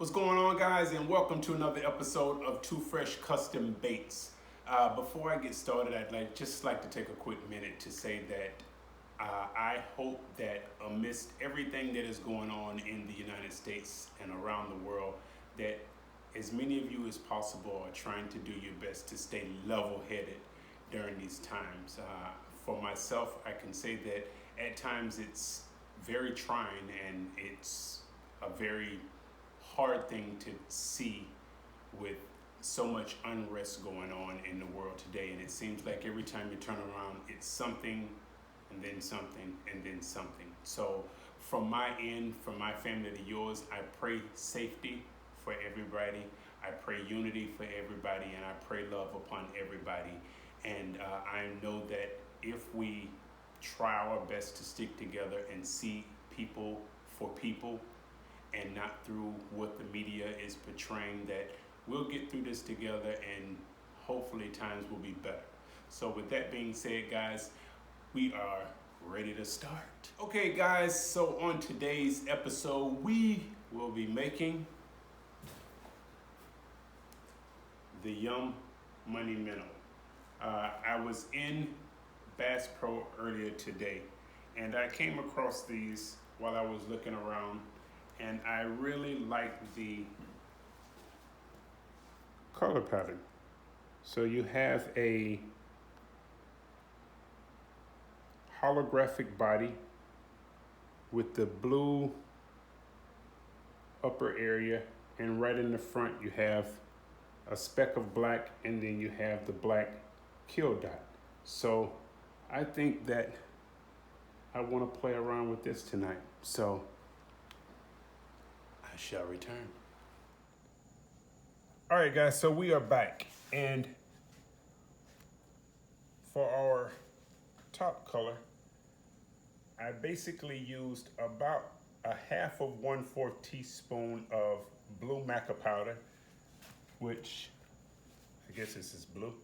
What's going on, guys, and welcome to another episode of Too Fresh Custom Baits. Before I get started, I'd just like to take a quick minute to say that I hope that amidst everything that is going on in the United States and around the world, that as many of you as possible are trying to do your best to stay level-headed during these times. For myself, I can say that at times it's very trying and it's a very hard thing to see with so much unrest going on in the world today. And it seems like every time you turn around, it's something and then something and then something. So from my end, from my family to yours, I pray safety for everybody. I pray unity for everybody, and I pray love upon everybody. And I know that if we try our best to stick together and see people for people and not through what the media is portraying, that we'll get through this together and hopefully times will be better. So with that being said, guys, we are ready to start. Okay, guys, so on today's episode, we will be making the Yum Money Minnow. I was in Bass Pro earlier today, and I came across these while I was looking around, and I really like the color pattern. So you have a holographic body with the blue upper area, and right in the front you have a speck of black, and then you have the black kill dot. So I think that I want to play around with this tonight. So I shall return. All right, guys, so we are back. And for our top color, I basically used about a half of 1/4 teaspoon of blue maca powder, which I guess this is blue.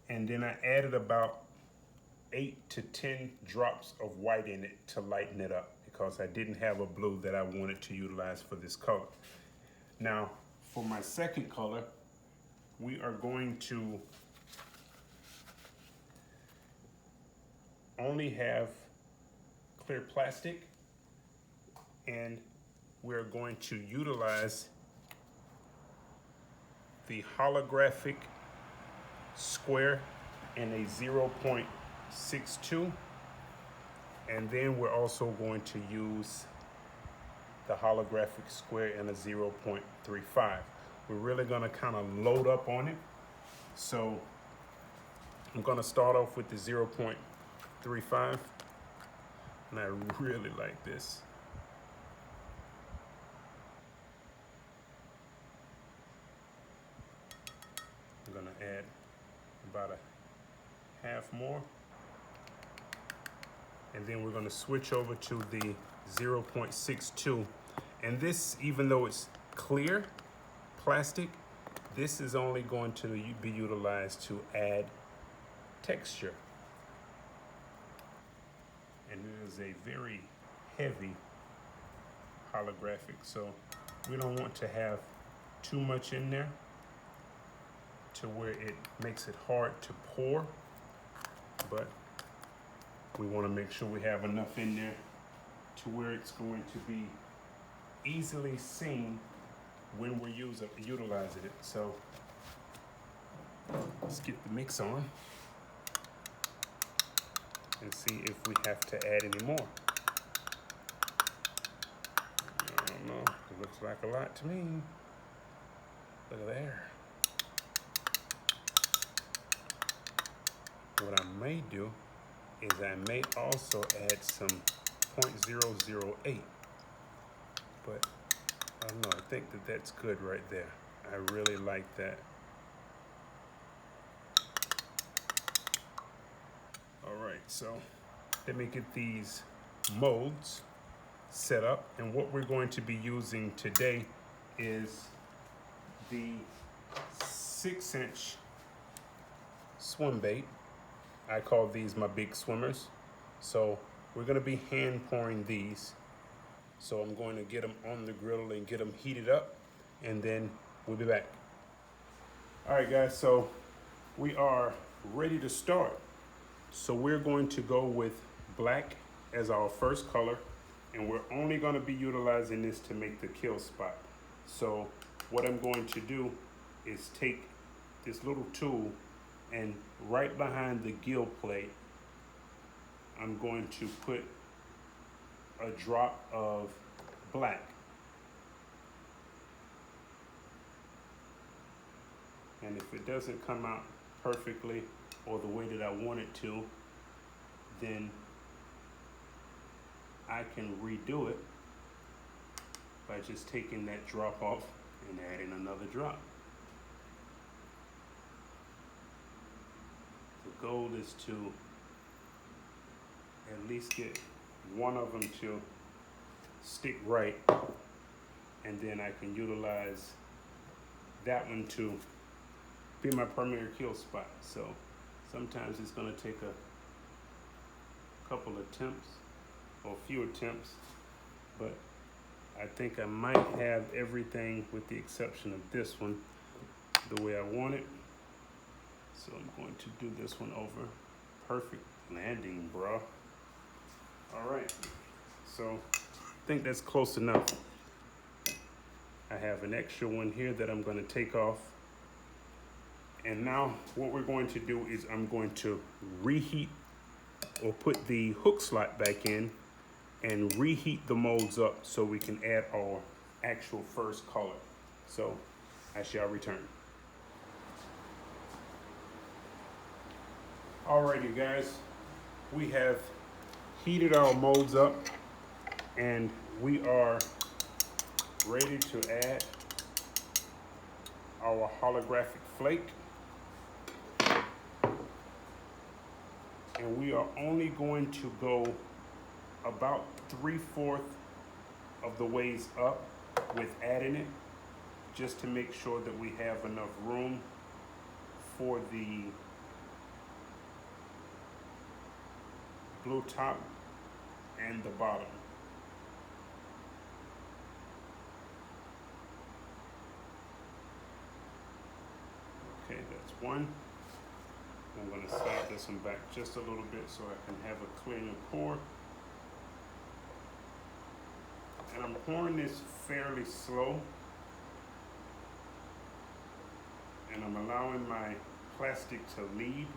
And then I added about 8 to 10 drops of white in it to lighten it up, because I didn't have a blue that I wanted to utilize for this color. Now, for my second color, we are going to only have clear plastic, and we're going to utilize the holographic square in a 0.62, and then we're also going to use the holographic square in a 0.35. We're really going to kind of load up on it. So I'm going to start off with the 0.35, and I really like this. I'm going to add about a half more, and then we're going to switch over to the 0.62. And this, even though it's clear plastic, this is only going to be utilized to add texture. And it is a very heavy holographic, so we don't want to have too much in there to where it makes it hard to pour, but we want to make sure we have enough in there to where it's going to be easily seen when we're utilizing it. So let's get the mix on and see if we have to add any more. I don't know, it looks like a lot to me. Look at there. What I may do is I may also add some 0.008, but I don't know, I think that that's good right there. I really like that. All right, so let me get these molds set up, and what we're going to be using today is the 6-inch swim bait. I call these my big swimmers. So we're going to be hand pouring these. So I'm going to get them on the griddle and get them heated up, and then we'll be back. All right, guys, so we are ready to start. So we're going to go with black as our first color, and we're only going to be utilizing this to make the kill spot. So what I'm going to do is take this little tool, and right behind the gill plate, I'm going to put a drop of black. And if it doesn't come out perfectly or the way that I want it to, then I can redo it by just taking that drop off and adding another drop. The goal is to at least get one of them to stick right, and then I can utilize that one to be my primary kill spot. So sometimes it's going to take a couple attempts or a few attempts, but I think I might have everything with the exception of this one the way I want it. So I'm going to do this one over. Perfect landing, bro. All right, so I think that's close enough. I have an extra one here that I'm going to take off. And now what we're going to do is I'm going to reheat or put the hook slot back in and reheat the molds up so we can add our actual first color. So I shall return. Alrighty, guys, we have heated our molds up and we are ready to add our holographic flake. And we are only going to go about 3/4 of the ways up with adding it, just to make sure that we have enough room for the blue top and the bottom. Okay, that's one. I'm going to slide this one back just a little bit so I can have a cleaner pour. And I'm pouring this fairly slow. And I'm allowing my plastic to lead.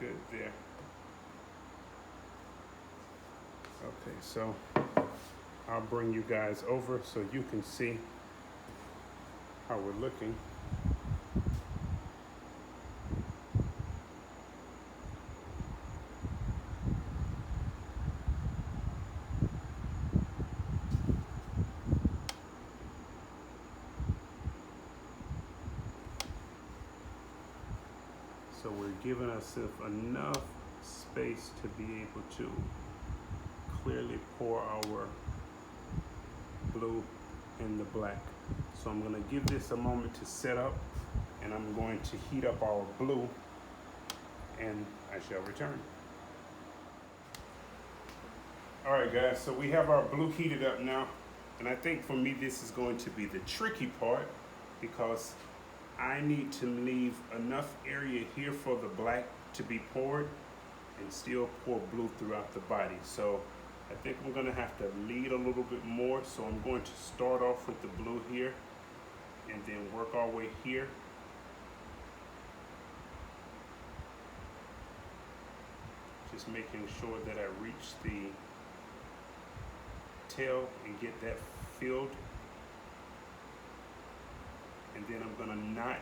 Good there. Okay, so I'll bring you guys over so you can see how we're looking. So we're giving ourselves enough space to be able to clearly pour our blue in the black. So I'm going to give this a moment to set up, and I'm going to heat up our blue, and I shall return. All right, guys, so we have our blue heated up now, and I think for me this is going to be the tricky part, because I need to leave enough area here for the black to be poured and still pour blue throughout the body. So I think I'm going to have to lead a little bit more. So I'm going to start off with the blue here and then work our way here. Just making sure that I reach the tail and get that filled. And then I'm gonna not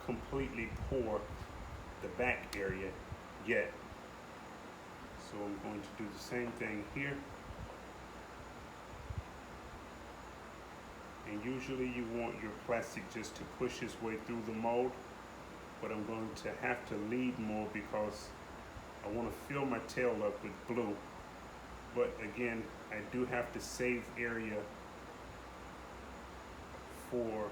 completely pour the back area yet. So I'm going to do the same thing here. And usually you want your plastic just to push its way through the mold, but I'm going to have to lead more because I want to fill my tail up with blue but again, I do have to save area for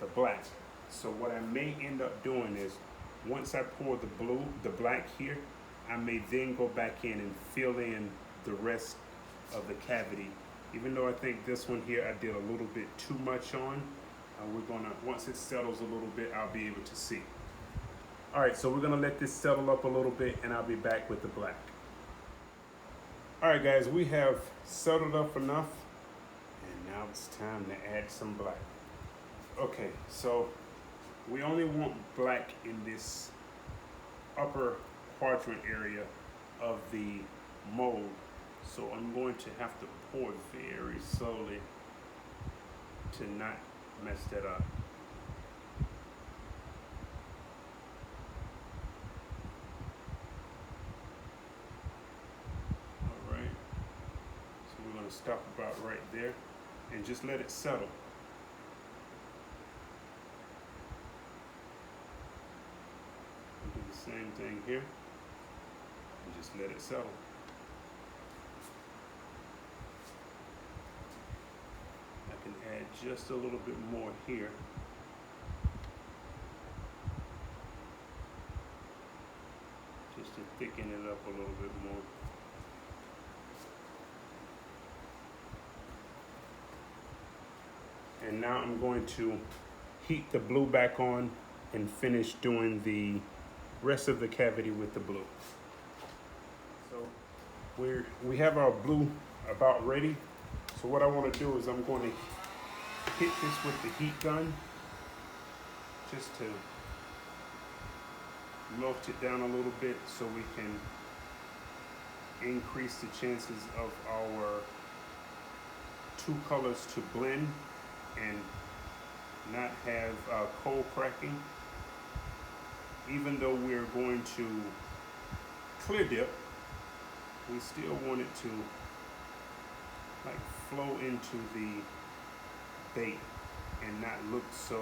the black. So what I may end up doing is, once I pour the black here, I may then go back in and fill in the rest of the cavity. Even though I think this one here I did a little bit too much on, once it settles a little bit, I'll be able to see. All right, so we're gonna let this settle up a little bit and I'll be back with the black. All right guys, we have settled up enough and now it's time to add some black. Okay, so we only want black in this upper quadrant area of the mold. So I'm going to have to pour very slowly to not mess that up. All right, so we're going to stop about right there and just let it settle. Do the same thing here and just let it settle. I can add just a little bit more here. Just to thicken it up a little bit more. And now I'm going to heat the blue back on and finish doing the rest of the cavity with the blue. So we have our blue about ready. So what I want to do is I'm going to hit this with the heat gun just to melt it down a little bit so we can increase the chances of our two colors to blend and not have cold cracking. Even though we're going to clear dip, we still want it to like flow into the bait and not look so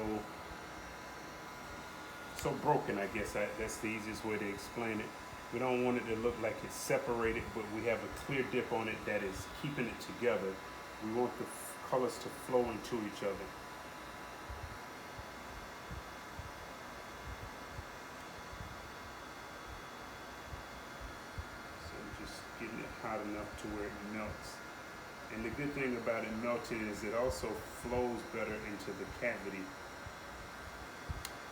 broken, I guess. That's the easiest way to explain it. We don't want it to look like it's separated, but we have a clear dip on it that is keeping it together. We want the colors to flow into each other. So just getting it hot enough to where it melts. And the good thing about it melting is it also flows better into the cavity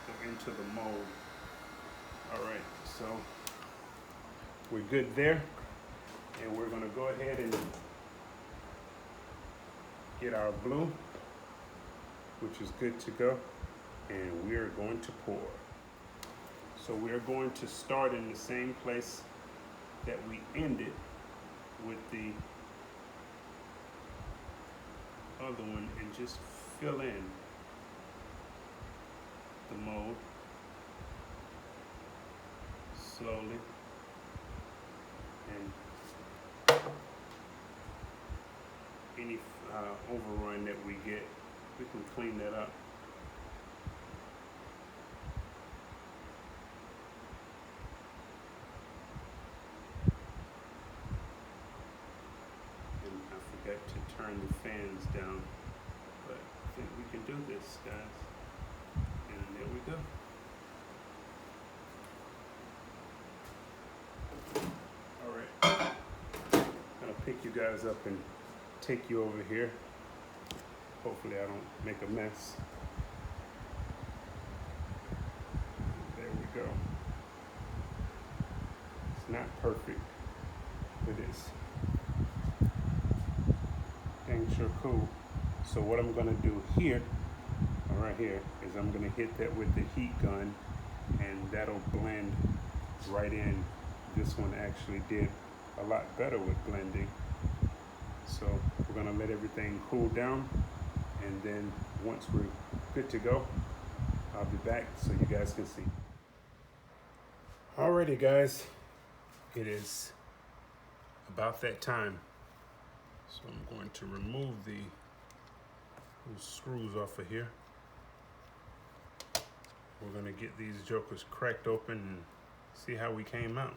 or into the mold. All right, so we're good there. And we're gonna go ahead and get our blue, which is good to go. And we are going to pour. So we're going to start in the same place that we ended with the other one and just fill in the mold slowly, and any overrun that we get, we can clean that up. To turn the fans down, but I think we can do this, guys. And there we go. All right, I'm gonna pick you guys up and take you over here. Hopefully I don't make a mess. There we go. It's not perfect, but it's sure cool. So what I'm gonna do here, right here, is I'm gonna hit that with the heat gun and that'll blend right in. This one actually did a lot better with blending. So we're gonna let everything cool down, and then once we're good to go, I'll be back so you guys can see. Alrighty guys, it is about that time. So I'm going to remove the screws off of here. We're going to get these jokers cracked open and see how we came out.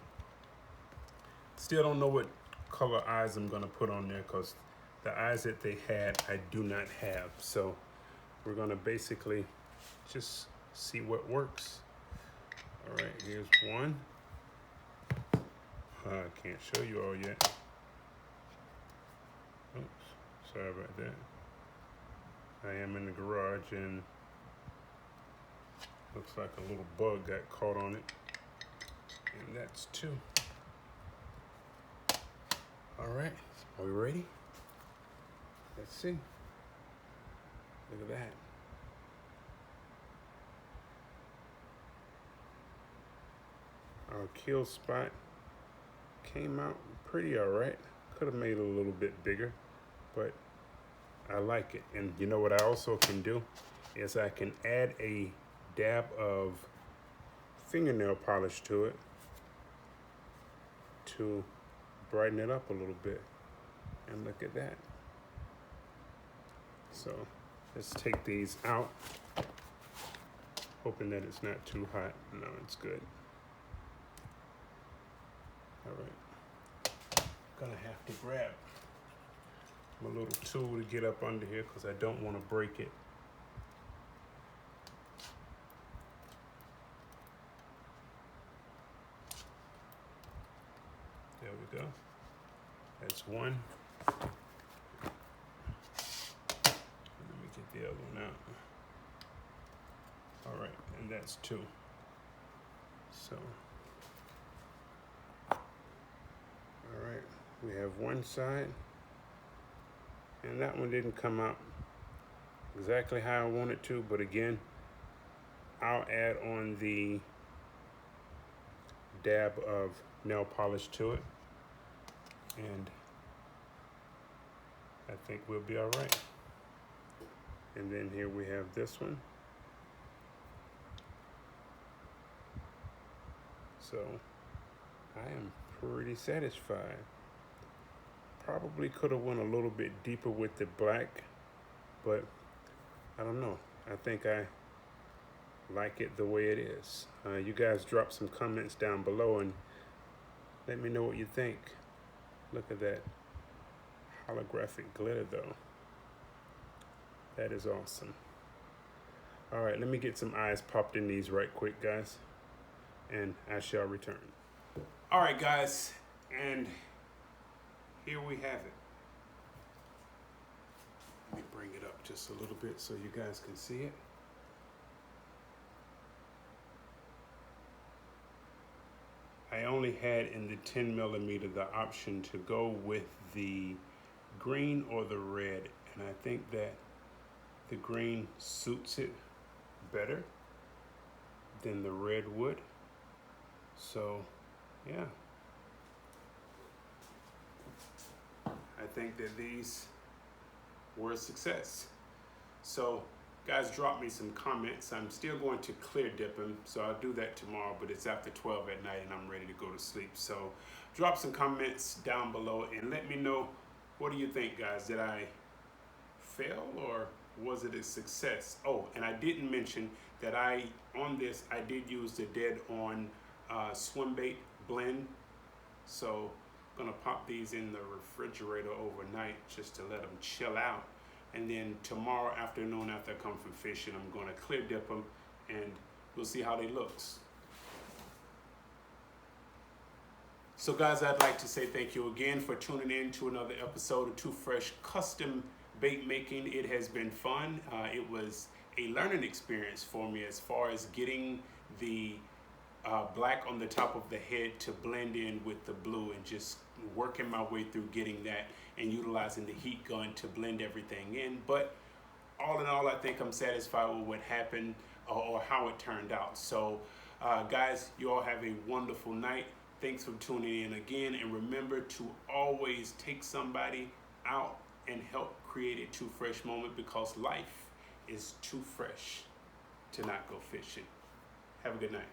Still don't know what color eyes I'm gonna put on there, because the eyes that they had, I do not have. So we're gonna basically just see what works. All right, here's one. I can't show you all yet. Oops, sorry about that. I am in the garage and looks like a little bug got caught on it. And that's two. All right, are we ready? Let's see. Look at that. Our kill spot came out pretty all right. Could have made it a little bit bigger, but I like it. And you know what I also can do is I can add a dab of fingernail polish to it to brighten it up a little bit. And look at that. So let's take these out, hoping that it's not too hot. No, it's good. All right, gonna have to grab my little tool to get up under here because I don't want to break it. There we go. That's one. Let me get the other one out. All right, and that's two. So, all right, we have one side, and that one didn't come out exactly how I wanted to, but again, I'll add on the dab of nail polish to it, and I think we'll be all right. And then here we have this one. So I am pretty satisfied. Probably could have went a little bit deeper with the black, but I don't know. I think I like it the way it is. You guys drop some comments down below and let me know what you think. Look at that holographic glitter though. That is awesome. All right, let me get some eyes popped in these right quick, guys, and I shall return. All right, guys, and here we have it. Let me bring it up just a little bit so you guys can see it. I only had in the 10mm the option to go with the green or the red, and I think that the green suits it better than the red would. So, yeah. I think that these were a success. So, guys, drop me some comments. I'm still going to clear dip them, so I'll do that tomorrow, but it's after 12 at night and I'm ready to go to sleep. So, drop some comments down below and let me know, what do you think, guys? Did I fail or was it a success? Oh, and I didn't mention that on this, I did use the Dead On swim bait blend. So I'm gonna pop these in the refrigerator overnight just to let them chill out. And then tomorrow afternoon after I come from fishing, I'm gonna clear dip them and we'll see how they looks. So guys, I'd like to say thank you again for tuning in to another episode of Too Fresh Custom Bait Making. It has been fun. It was a learning experience for me as far as getting the black on the top of the head to blend in with the blue and just working my way through getting that and utilizing the heat gun to blend everything in. But all in all, I think I'm satisfied with what happened or how it turned out. So guys, you all have a wonderful night. Thanks for tuning in again, and remember to always take somebody out and help create a Too Fresh moment, because life is too fresh to not go fishing. Have a good night.